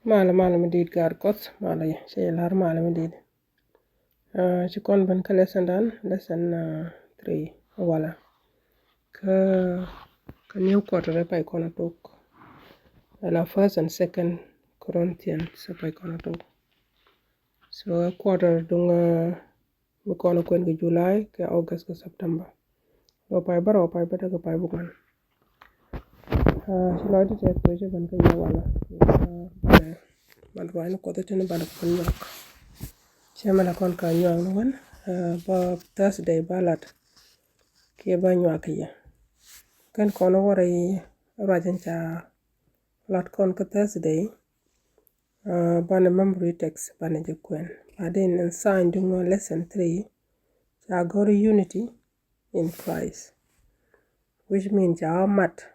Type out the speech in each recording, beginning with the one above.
Mala medid gar koth mala shelar mala medid. Chikon ban ka lesson dan lesson 3 wala ka new quarter pa ikona tok. La first and second Corinthians pa ikona tok. So quarter dunga ikona kwen ke July ke August ke September. Lo pa bata ke pa bukan. Shilo di te ko je ban ka wala. Ban ruan ko te ne ban ko nyok. Chema la kon ka nyok no wan ba Thursday balat ke ba nyok ya. Kan kono wora yi rajan cha lat kon ka Thursday bana memory text bana je kwen. Then in sign dunga lesson 3 cha go unity in Christ, which means our mat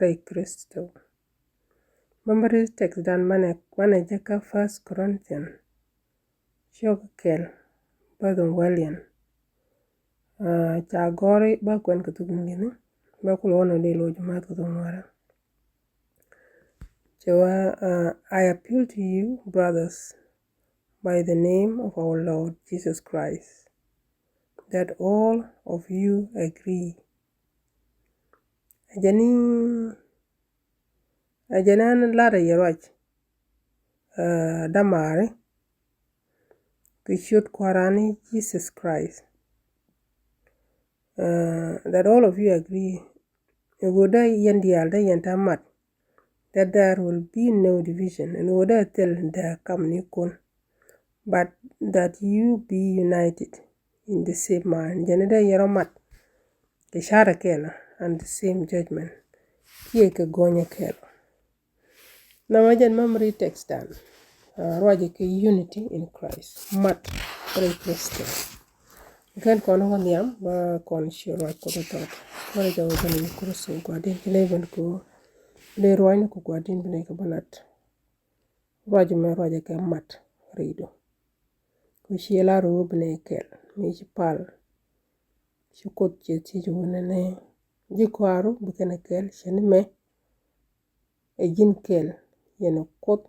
Ray Christo. Memory text dan mana jeka First Corinthians Shokel Badon William cha gori ba kwen ka tugun gini ba kulo wono de lo jumat ko tongwara. I appeal to you, brothers, by the name of our Lord Jesus Christ, that all of you agree. Ajanan lara yeroj damare should Kwarani Jesus Christ. That all of you agree. Woda yendialda yentamat that there will be no division, and woda tell the kamnikun, but that you be united in the same mind. Janeda yeromat the shara kela and the same judgment. Kiye ke gonya kela. Namajan memory text dan. Roger ke unity in Christ. Mat re Christ. Kan kono kon yam ba kon shiro ko to. Wala jaw bani ko so ko den leven ko le roine ko den bene ko banat. Roger ke mat redo. Ko shela ro bene kel mi pal. Shukot je ti jona ne jikwaru bukene kel shenime ejin kel yeno kot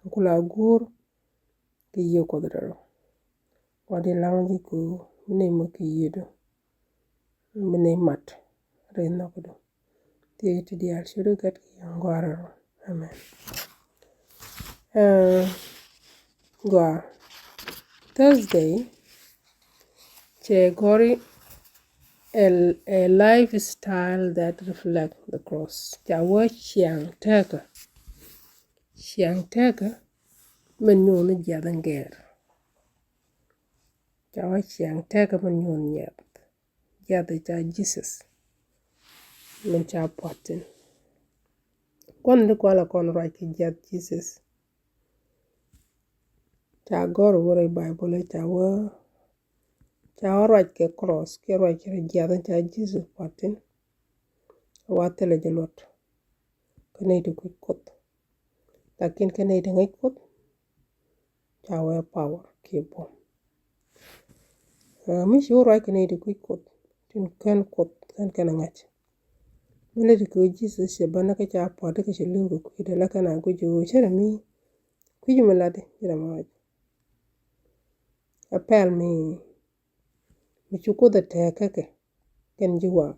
kula gur ki yo kodro wadi langi ko ne mo ki yedo mene mat re nokodo te di al shodo kat ki ngwaro. Amen. Gwa Thursday che gori a lifestyle that reflects the cross. Jawa Chiang teka men nyone jadanger. Jawa chiang teka men nyone nyap. Jada cha Jesus men cha potin. Kon de kwala kon right ki jad Jesus. Cha goro wore Bible cha right ke cross ke right ke jadan cha Jesus potin. Watele jelot. Kene de kot. Lakin kene de ngai kot. Chawa power kibo. Mi shuru ai kene de kot. Tin kan kot kan kana ngach. Mele de ko Jesus se bana ka cha pote ke shelu ko de la kana ko jo chere mi. Kuji melade ira ma. Apel mi chuko de te keke ken jiwa.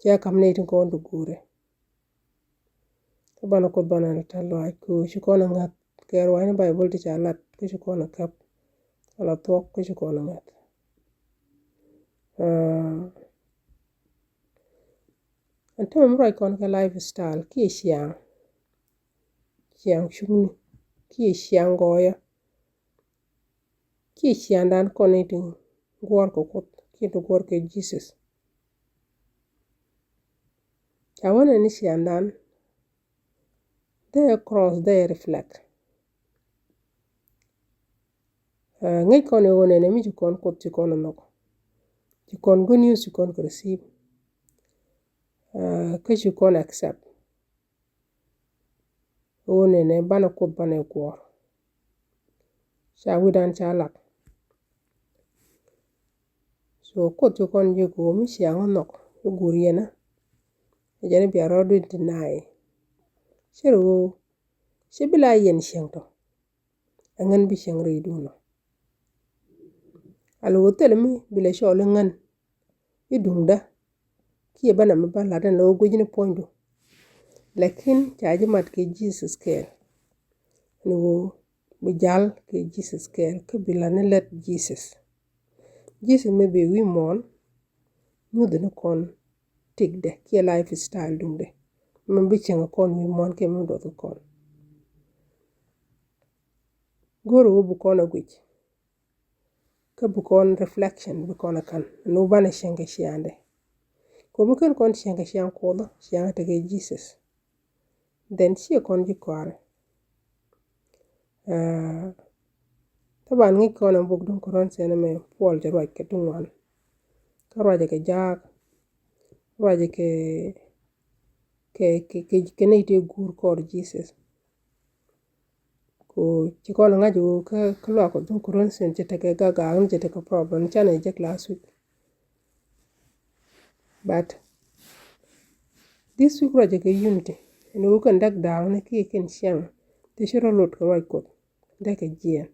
Cha kamne tin ko ndu gure. Bana ko bana talo ai ko shikona ngat kero ai Bible ti cha lat ko shikona kap ala tok ko shikona ngat. Anto mro ikon ka lifestyle ki shiang shuni ki shiang goya ki shiang dan connecting gwar ko kot ki to gwar ke Jesus. Chawana ni shiang dan they cross they reflect. Ngai kon wona ne mi kon kot ti kon no. Ti kon good news ti kon receive. Ke ti kon accept. Wona ne bana kot bana gwar. Cha widan cha lak. So kot ti kon je ko mi shiang no guriena. Ejane bi arodu deny. Shiro Shibila yen shengto angan bi shengre duno alo hotel mi bila shole ngan idungda kiye bana mabala dan lo gojini pondo lakin chaji mat ke Jesus kel no bujal ke Jesus kel ke bila ne let Jesus me be wi mon nude no kon tigde ki lifestyle dungde man bi chenga kon wi mon ke mo do kon goro bu kon agwich ka bu kon reflection bu kon kan no bana shenga shiande ko bu kan kon shenga shian ko do shian te ke Jesus then shi kon ji kware taban ngi kon am bug dun koron sene me pol je roj ke tungwan ka roj ke jak roj ke ne te gur kor Jesus ko ci kon ngaju ka lo ko dun koron sen je te ke ga on je te ko problem chane je last week but this week roj ke unity no kan dak down ki ken siang te shiro lot ko roj ko de ke jien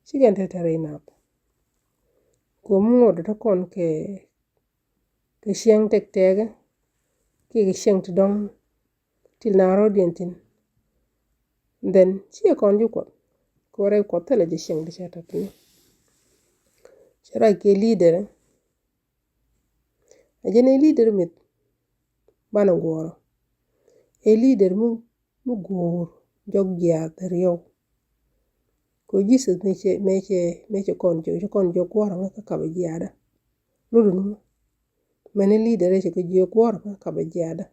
sigen te tare na ko mo do kon ke siang tek tege ki siang to dong til na ro dientin then si kon ju ko re ko tele je siang de chata tu shara ke leader ajene leader mit bana goro e leader mu gor jog ya teriyo ko Jesus meche kon jo goro ka ka bajada lulu mane leader e ke jo goro ka bajada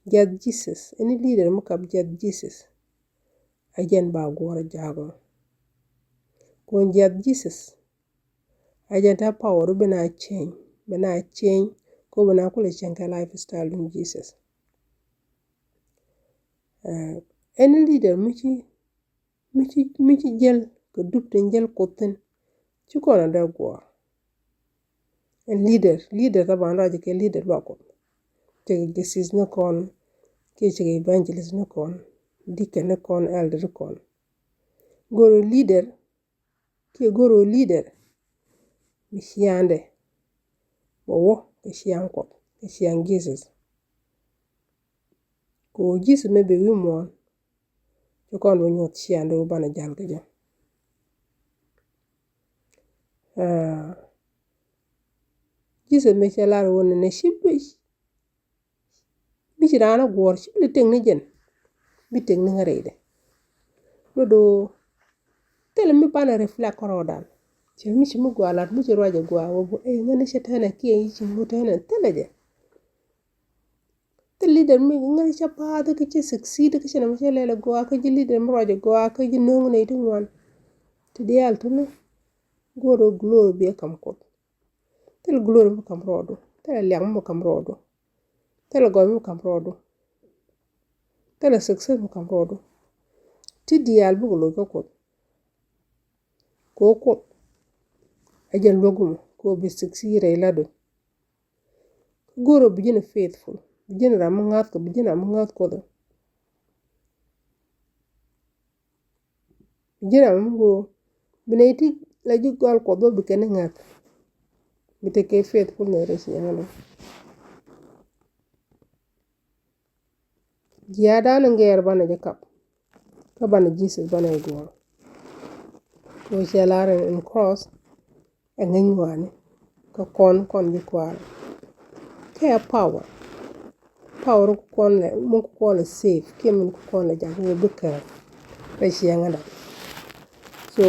jad Jesus any leader mu ka jad Jesus ajen ba goro jago ko jad Jesus ajen ta power bana change ko bana kula change lifestyle dum Jesus any leader michi jel ko dupten jel koten ci ko na da gor and leader ta ban raje ke leader ba ko te Jesus no kon ke che evangelist no kon deacon no kon elder kon goro leader mishiande wo ke shian ko ke shian Jesus ko Jesus me be wi mon to kon wo nyot shiande wo bana jal ke ja Jesus me chala ro ne shibbi bi jirana gor shibli teng ne jen bi teng ne ngare do tel mi bana reflect korodan che mi shi mu gwalat mu ci roje gwa wo ngane shetana ki yi ci mutana teleje te leader mi ngane cha pa de ke succeed ke na mu lele gwa ka ji leader mu roje gwa ka ji no ne tu wan te dial to no goro glory be kam ko tel glory mu kam rodo tel liang mu kam rodo tel go mu kam rodo tel success mu kam rodo ti dial bu lo ko ajen logum ko bi succeed lado goro bijina faithful bijina ramungat ko bijina mungat ko do bijina mungo binaiti la ji gol ko do bi ken ngat bite ke faithful ne resi ngalo jiada na nger bana jakap ka bana Jesus bana go ko shalare in cross nganywane ka kon ji kwal ke power ko kon le mu ko le safe ke mun ko kon le jago buka resi ngada so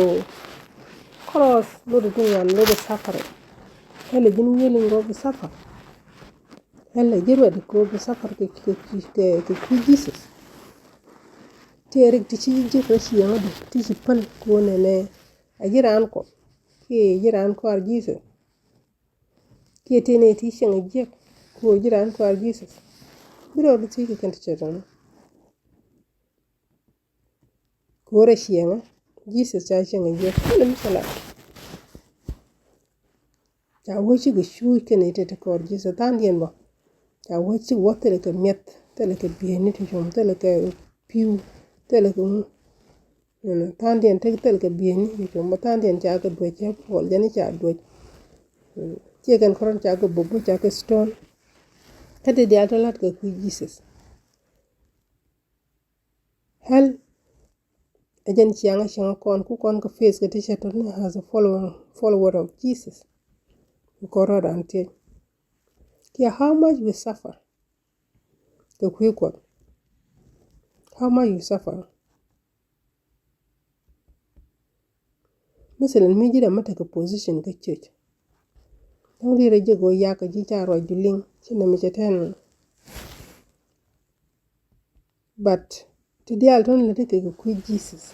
cross lo do wan lo do safare hele jin yeli ngo bi safar hele jirwa de ko bi safar ke Jesus terik ti ci ji resi ngada ti ci pan ko ne ajiran ko ke jiran ko Jesus ke tene ti shen je ko jiran ko Jesus biro lu ti ke kan tchedan ko re shen Jesus ta shen je ko misala ta wo ci ga shu ke ne te ko Jesus tan yen ba ta wo ci wote ke met tele ke bi ni ti jom tele ke piu tel ku tan dien tek tel ka bien ni ko ma tan dien cha ka dwe che pol jani cha dwe che kan koron cha ka bubu cha ka stone kati dia to lat ka ku Jesus hel ajen chianga chianga kon ka face ka tisha to ne has a follower of Jesus ko ro dan tie kia how much we suffer ka ku ko how much you suffer misalin mi jira mata ka position ka church don rira jego ya ka ji cha ro juling chine mi cheten but to the alton le take ku Jesus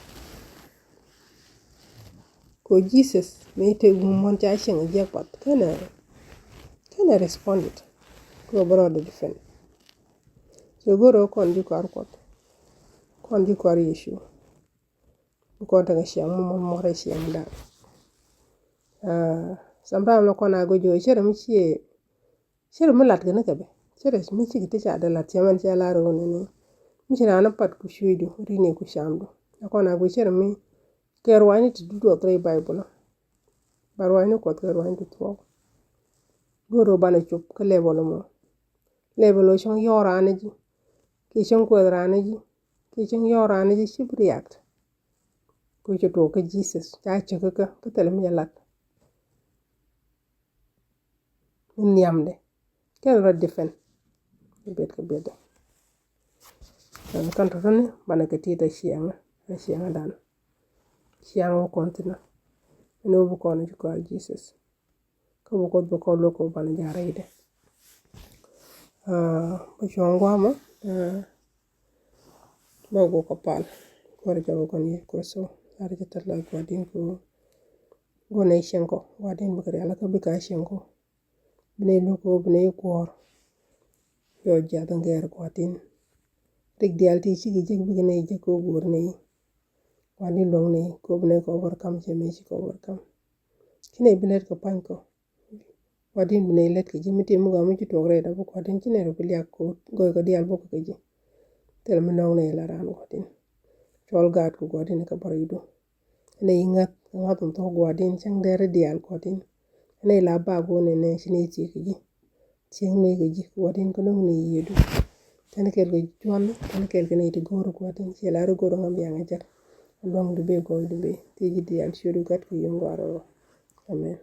ko Jesus me te mon cha shin je pat kana responded ko bro de defend so goro kon di kar kot kon di kar yeshu ko ta ga shi amma mo re shi amda sambra lo kona go jo chere mi chi chere mi lat gane ka be chere mi chi gite cha da lat yaman cha la ro ne mi chi na pat ku shuidu ri ne ku shamdu kona go chere mi ker wani to do three bible bar wani ko ker wani to to goro bana chup ka level o chong yora ne ji ki chong ko ra ne ji ki chong yora ne ji shi react ko che to ka Jesus cha che ka tel mi lat nyamde kel ra defen bet ka bet kan to ne bana ka ti da shianga dan shianga kontina no bu ko ne ko Jesus ko bu ko lo ko bana jara ide ba chongwa ma ba go ko pal ko re jago kon ye ko so ara ta la ko din ko go ne shenko wa din bu kare ala ka bi ka shenko bne lo ko bne ko yo ja dan ger ko din rik dial ti chi gi bi ne je ko gur ne wa din long ne ko bne ko overcome je me chi ko overcome kine bilet ko pan ko wadin bine let ke jimi te mu ga mu to gre da ko tin kine ro bilia ko go ko dial bo ko ji tel mu naw ne la ran ko tin tol gat ko go tin ka barido ne ingat ngat to go din chang der dial ko tin ne la ba go ne shine ti ke ji ching ne ke ji ko tin ko no ne yedu tan kel go juan tan kel ke ne ti go ro ko tin che la ro go ro ngam ya ngajar long de be go de be ti ji dial shuru gat ko yongo aro amen